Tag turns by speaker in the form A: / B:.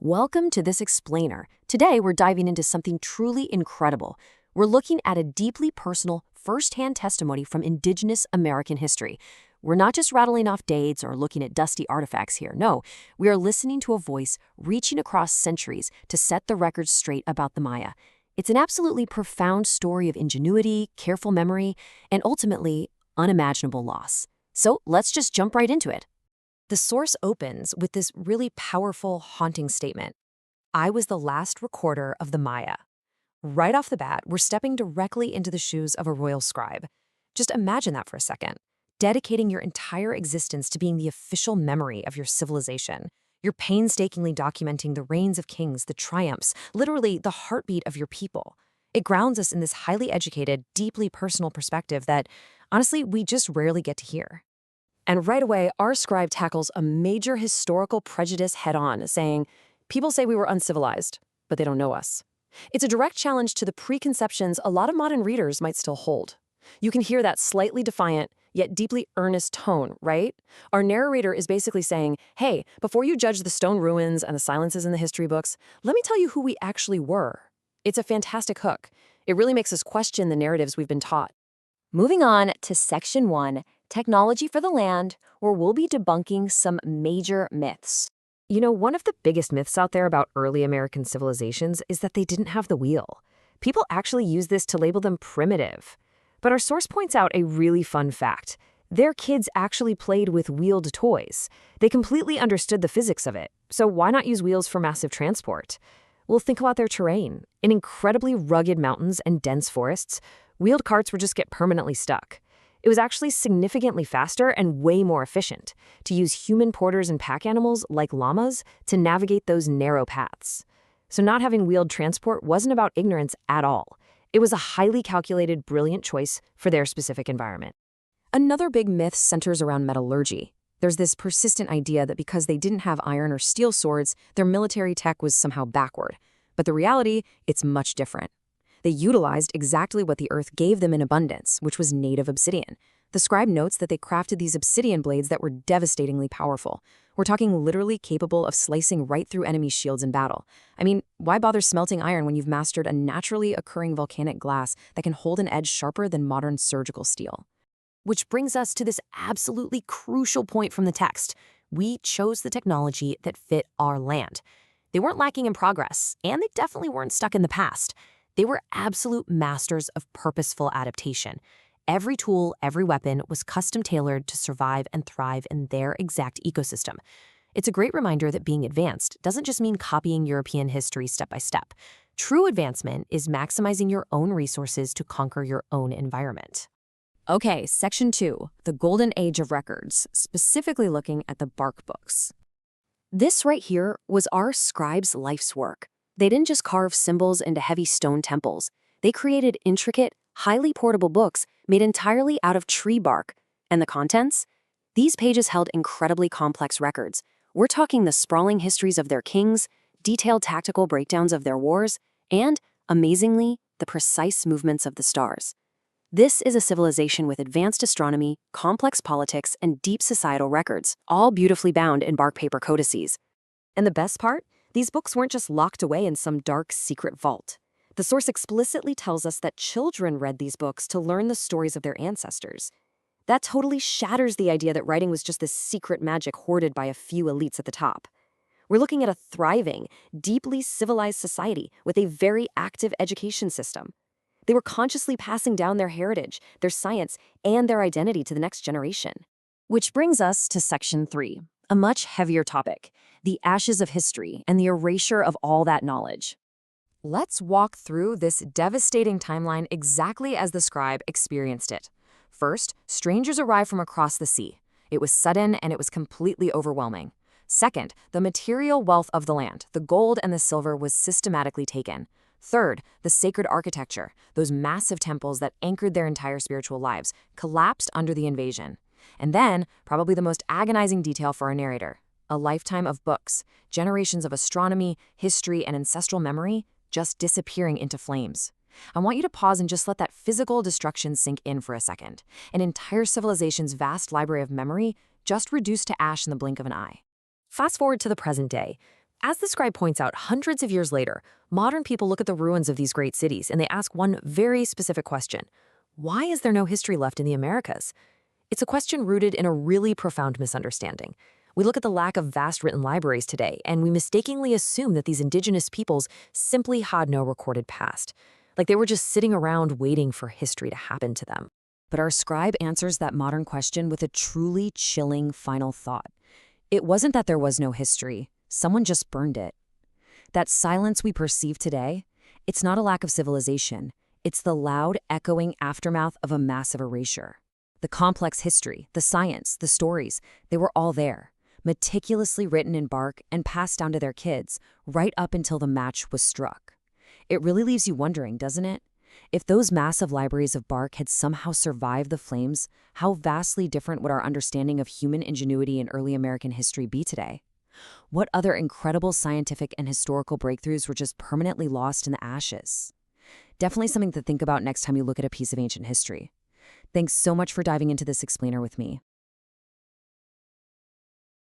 A: Welcome to this explainer. Today, we're diving into something truly incredible. We're looking at a deeply personal, first-hand testimony from Indigenous American history. We're not just rattling off dates or looking at dusty artifacts here. No, we are listening to a voice reaching across centuries to set the record straight about the Maya. It's an absolutely profound story of ingenuity, careful memory, and ultimately, unimaginable loss. So let's just jump right into it. The source opens with this really powerful, haunting statement. I was the last recorder of the Maya. Right off the bat, we're stepping directly into the shoes of a royal scribe. Just imagine that for a second. Dedicating your entire existence to being the official memory of your civilization. You're painstakingly documenting the reigns of kings, the triumphs, literally the heartbeat of your people. It grounds us in this highly educated, deeply personal perspective that, honestly, we just rarely get to hear. And right away, our scribe tackles a major historical prejudice head-on, saying, people say we were uncivilized, but they don't know us. It's a direct challenge to the preconceptions a lot of modern readers might still hold. You can hear that slightly defiant, yet deeply earnest tone, right? Our narrator is basically saying, hey, before you judge the stone ruins and the silences in the history books, let me tell you who we actually were. It's a fantastic hook. It really makes us question the narratives we've been taught. Moving on to Section 1, Technology for the Land, where we'll be debunking some major myths. You know, one of the biggest myths out there about early American civilizations is that they didn't have the wheel. People actually use this to label them primitive. But our source points out a really fun fact. Their kids actually played with wheeled toys. They completely understood the physics of it. So why not use wheels for massive transport? Well, think about their terrain. In incredibly rugged mountains and dense forests, wheeled carts would just get permanently stuck. It was actually significantly faster and way more efficient to use human porters and pack animals like llamas to navigate those narrow paths. So not having wheeled transport wasn't about ignorance at all. It was a highly calculated, brilliant choice for their specific environment. Another big myth centers around metallurgy. There's this persistent idea that because they didn't have iron or steel swords, their military tech was somehow backward. But the reality, it's much different. They utilized exactly what the earth gave them in abundance, which was native obsidian. The scribe notes that they crafted these obsidian blades that were devastatingly powerful. We're talking literally capable of slicing right through enemy shields in battle. I mean, why bother smelting iron when you've mastered a naturally occurring volcanic glass that can hold an edge sharper than modern surgical steel? Which brings us to this absolutely crucial point from the text. We chose the technology that fit our land. They weren't lacking in progress, and they definitely weren't stuck in the past. They were absolute masters of purposeful adaptation. Every tool, every weapon was custom-tailored to survive and thrive in their exact ecosystem. It's a great reminder that being advanced doesn't just mean copying European history step by step. True advancement is maximizing your own resources to conquer your own environment. Okay, Section 2, the Golden Age of Records, specifically looking at the bark books. This right here was our scribes' life's work. They didn't just carve symbols into heavy stone temples. They created intricate, highly portable books made entirely out of tree bark. And the contents? These pages held incredibly complex records. We're talking the sprawling histories of their kings, detailed tactical breakdowns of their wars, and, amazingly, the precise movements of the stars. This is a civilization with advanced astronomy, complex politics, and deep societal records, all beautifully bound in bark paper codices. And the best part? These books weren't just locked away in some dark, secret vault. The source explicitly tells us that children read these books to learn the stories of their ancestors. That totally shatters the idea that writing was just this secret magic hoarded by a few elites at the top. We're looking at a thriving, deeply civilized society with a very active education system. They were consciously passing down their heritage, their science, and their identity to the next generation. Which brings us to Section 3, a much heavier topic, the ashes of history and the erasure of all that knowledge. Let's walk through this devastating timeline exactly as the scribe experienced it. First, strangers arrived from across the sea. It was sudden and it was completely overwhelming. Second, the material wealth of the land, the gold and the silver, was systematically taken. Third, the sacred architecture, those massive temples that anchored their entire spiritual lives, collapsed under the invasion. And then, probably the most agonizing detail for our narrator, a lifetime of books, generations of astronomy, history, and ancestral memory just disappearing into flames. I want you to pause and just let that physical destruction sink in for a second. An entire civilization's vast library of memory just reduced to ash in the blink of an eye. Fast forward to the present day. As the scribe points out, hundreds of years later, modern people look at the ruins of these great cities and they ask one very specific question. Why is there no history left in the Americas? It's a question rooted in a really profound misunderstanding. We look at the lack of vast written libraries today, and we mistakenly assume that these indigenous peoples simply had no recorded past, like they were just sitting around waiting for history to happen to them. But our scribe answers that modern question with a truly chilling final thought. It wasn't that there was no history. Someone just burned it. That silence we perceive today, it's not a lack of civilization. It's the loud, echoing aftermath of a massive erasure. The complex history, the science, the stories, they were all there, meticulously written in bark and passed down to their kids, right up until the match was struck. It really leaves you wondering, doesn't it? If those massive libraries of bark had somehow survived the flames, how vastly different would our understanding of human ingenuity in early American history be today? What other incredible scientific and historical breakthroughs were just permanently lost in the ashes? Definitely something to think about next time you look at a piece of ancient history. Thanks so much for diving into this explainer with me.